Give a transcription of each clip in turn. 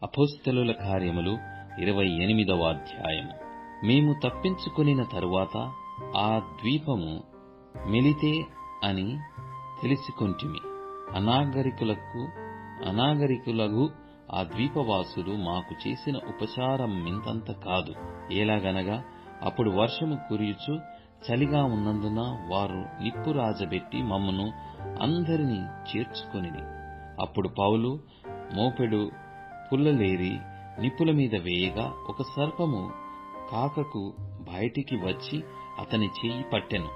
అపోస్తలుల కార్యములు 28వ అధ్యాయము. మేము తప్పించుకొనిన తరువాత ఆ ద్వీపము మెలితే అని తెలిసికొంటిమి. అనాగరికులగు ఆ ద్వీపవాసులు మాకు చేసిన ఉపచారం మింతంత కాదు. ఎలాగనగా అప్పుడు వర్షము కురియుచు చలిగా ఉన్నందున వారు నిప్పు రాజబెట్టి మమ్మను అందరినీ చేర్చుకొనిది. అప్పుడు పౌలు మోపెడు పుల్లలేరి నిప్పుల మీద వేయగా ఒక సర్పము కాకకు బయటికి వచ్చి అతని చెయ్యి పట్టెను.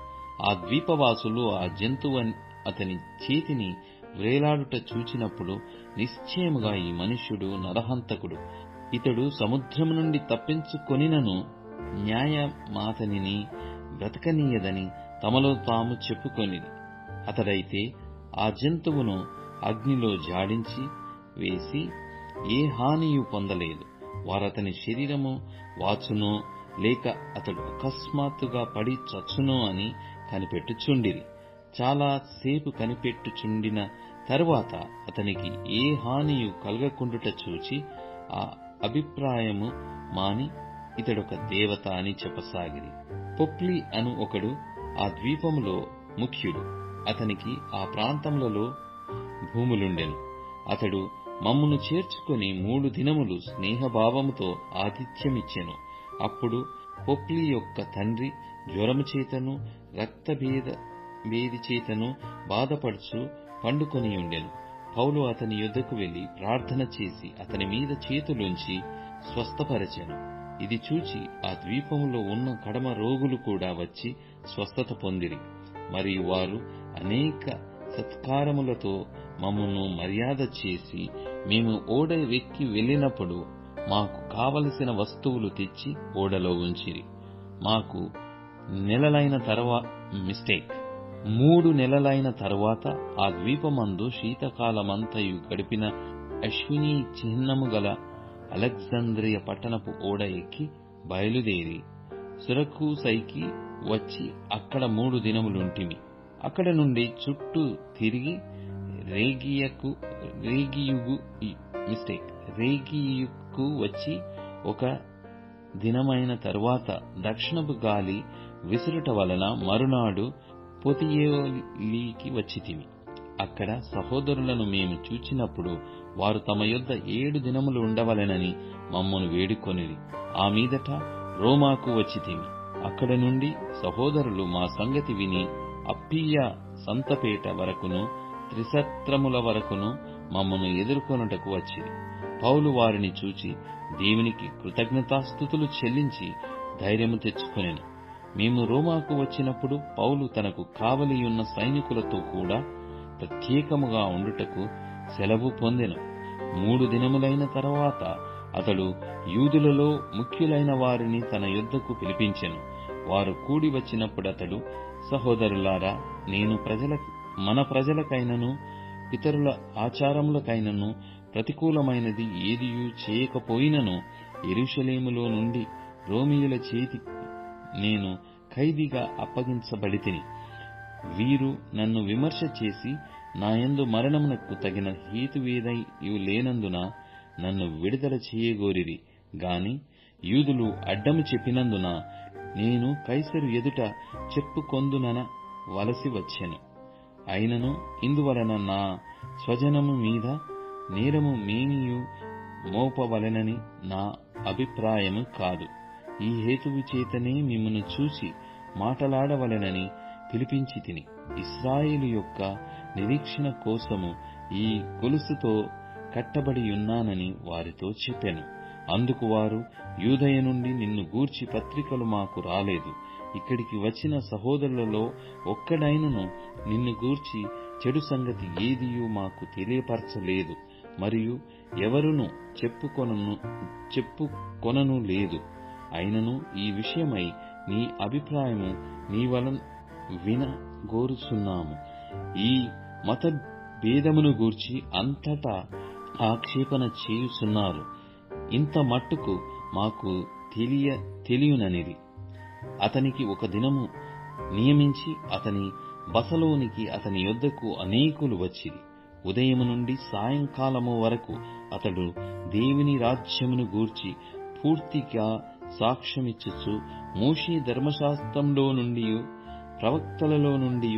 ఆ ద్వీపవాసులు ఆ జంతువు అతని చేతిని వ్రేలాడుట చూచినప్పుడు నిశ్చయముగా ఈ మనుష్యుడు నరహంతకుడు, ఇతడు సముద్రము నుండి తప్పించుకొనినను న్యాయమాతనిని బ్రతకనీయదని తమలో తాము చెప్పుకొనిది. అతడైతే ఆ జంతువును అగ్నిలో జాడించి వేసి ఏ హానియు పొందలేదు. వారతని శరీరము వాచునో లేక అతడు అకస్మాత్తుగా పడి చచ్చునో అని కనిపెట్టుచుండిరి. చాలా సేపు కనిపెట్టుచుండిన తరువాత అతనికి ఏ హానియు కలగకుండుట చూచి ఆ అభిప్రాయము మాని ఇతడొక దేవత అని చెప్పసాగిరి. పొప్లి అను ఒకడు ఆ ద్వీపములో ముఖ్యుడు. అతనికి ఆ ప్రాంతములలో భూములుండెను. అతడు మమ్మును చేర్చుకొని 3 దినములు స్నేహభావముతో ఆతిథ్యమిచ్చెను. అప్పుడు పొప్లి యొక్క తండ్రి జ్వరము చేతను రక్తభేది చేతను బాధపడుచు పండుకొనియుండెను. పౌలు అతని యొద్దకు వెళ్లి ప్రార్థన చేసి అతని మీద చేతులుంచి స్వస్థపరచెను. ఇది చూచి ఆ ద్వీపములో ఉన్న కడమ రోగులు కూడా వచ్చి స్వస్థత పొందిరి. మరియు వారు అనేక సత్కారములతో మమ్మను మర్యాద చేసి మేము ఓడ వెక్కి వెళ్ళినప్పుడు మాకు కావలసిన వస్తువులు తెచ్చి ఓడలో ఉంచిరి. మాకు 3 నెలలైన తరువాత ఆ ద్వీపమందు శీతకాలమంతయు గడిపిన అశ్వినీ చిహ్నము గల అలెగ్జాంద్రియ పట్టణపు ఓడ ఎక్కి బయలుదేరి సురకూసైకి వచ్చి అక్కడ 3 దినములుంటిమి. అక్కడ నుండి చుట్టూ తిరిగి రేగియుకు వచ్చి 1 దినమైన తరువాత దక్షిణపు గాలి విసురుట వలన మరునాడు పొతియేలీకి వచ్చితిమి. అక్కడ సహోదరులను మేము చూచినప్పుడు వారు తమ యొద్ద 7 దినములు ఉండవలెనని మమ్మను వేడుకొనిరి. ఆ మీదట రోమాకు వచ్చితిమి. అక్కడ నుండి సహోదరులు మా సంగతి విని అప్పీయ సంతపేట వరకును త్రిసత్రముల వరకును మమ్మను ఎదుర్కొనుటకు వచ్చిరి. పౌలు వారిని చూచి దేవునికి కృతజ్ఞతాస్తుతులు చెల్లించి ధైర్యము తెచ్చుకొనెను. మేము రోమాకు వచ్చినప్పుడు పౌలు తనకు కావలియున్న సైనికులతో కూడా ప్రత్యేకముగా ఉండుటకు సెలవు పొందెను. 3 దినములైన తరువాత అతడు యూదులలో ముఖ్యులైన వారిని తన యొద్దకు పిలిపించెను. వారు కూడి వచ్చినప్పుడు అతడు, సహోదరులారా, నేను మన ప్రజలకైనను పితరుల ఆచారములకైనను ప్రతికూలమైనది ఏదియూ చేయకపోయినను యెరూషలేములో నుండి రోమీయుల చేతి నేను ఖైదీగా అప్పగించబడితిని. వీరు నన్ను విమర్శ చేసి నాయందు మరణమునకు తగిన హేతువేదయు లేనందున నన్ను విడుదల చేయగోరిరి గాని యూదులు అడ్డము చెప్పినందున నేను కైసరు ఎదుట చెప్పుకొందునన వలసి వచ్చెను. అయినను ఇందువలన నా స్వజనము మీద నేరము మేనియు మోపవలెనని నా అభిప్రాయము కాదు. ఈ హేతువు చేతనే మిమ్మును చూసి మాటలాడవలెనని పిలిపించి తిని. ఇశ్రాయేలు యొక్క నిరీక్షణ కోసము ఈ గొలుసుతో కట్టబడియున్నానని వారితో చెప్పెను. అందుకు వారు, యూదయ నుండి నిన్ను గూర్చి పత్రికలు మాకు రాలేదు. ఇక్కడికి వచ్చిన సహోదరులలో ఒక్కడైనను నిన్ను గూర్చి చెడు సంగతి ఏదియూ మాకు తెలియపరచలేదు, మరియు ఎవరును చెప్పుకొనను లేదు. అయినను ఈ విషయమై నీ అభిప్రాయము నీ వలన వినగోరుచున్నాము. ఈ మత భేదమును గూర్చి అంతటా ఆక్షేపణ చేయుచున్నారు. ఇంత మట్టుకు మాకు తెలియననిది. అతనికి 1 దినము నియమించి అతని బసలోనికి అతని యొద్దకు అనేకులు వచ్చిరి. ఉదయము నుండి సాయంకాలము వరకు అతడు దేవుని రాజ్యమును గూర్చి పూర్తిగా సాక్ష్యమిచ్చుచు మోషే ధర్మశాస్త్రంలో నుండి ప్రవక్తలలో నుండి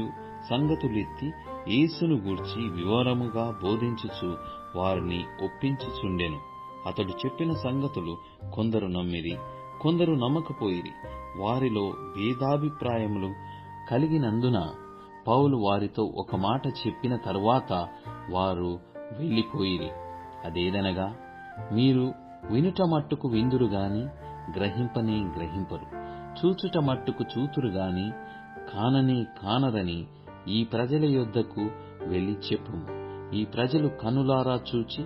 సంగతులెత్తి యేసును గూర్చి వివరముగా బోధించుచు వారిని ఒప్పించుచుండెను. అతడు చెప్పిన సంగతులు కొందరు నమ్మిరి, కొందరు నమ్మకపోయిరి. వారిలో భేదాభిప్రాయములు కలిగినందున పౌలు వారితో ఒక మాట చెప్పిన తరువాత వారు వెళ్లిపోయిరి. అదేదనగా, మీరు వినుట మట్టుకు విందురు గాని గ్రహింపనే గ్రహింపరు, చూచుట మట్టుకు చూతురు గాని కాననే కానరని ఈ ప్రజల యొద్దకు వెళ్లి చెప్పుము. ఈ ప్రజలు కనులారా చూచి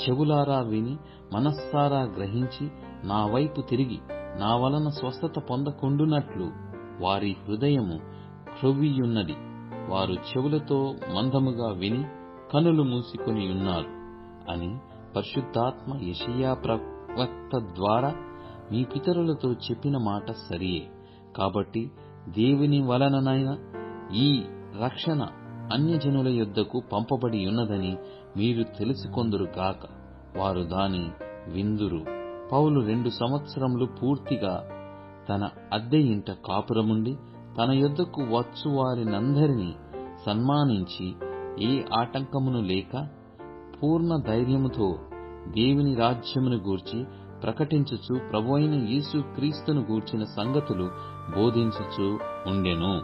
చెవులారా విని మనస్సారా గ్రహించి నా వైపు తిరిగి నా వలన స్వస్థత పొందకుండునట్లు వారి హృదయము క్రొవ్వియున్నది. వారు చెవులతో మందముగా విని కనులు మూసుకొని ఉన్నారు అని పరిశుద్ధాత్మ యెషయా ప్రవక్త ద్వారా మీ పితరులతో చెప్పిన మాట సరియే. కాబట్టి దేవుని వలననైన ఈ రక్షణ అన్యజనుల యొద్దకు పంపబడి ఉన్నదని మీరు తెలుసుకొందురు గాక. వారు దాని విందురు. పౌలు 2 సంవత్సరములు పూర్తిగా తన అద్దె ఇంట కాపురముండి తన యొద్దకు వచ్చు వారినందరినీ సన్మానించి ఏ ఆటంకమును లేక పూర్ణ ధైర్యముతో దేవుని రాజ్యమును గూర్చి ప్రకటించుచు ప్రభువైన యేసు క్రీస్తును గూర్చిన సంగతులు బోధించుచు ఉండెను.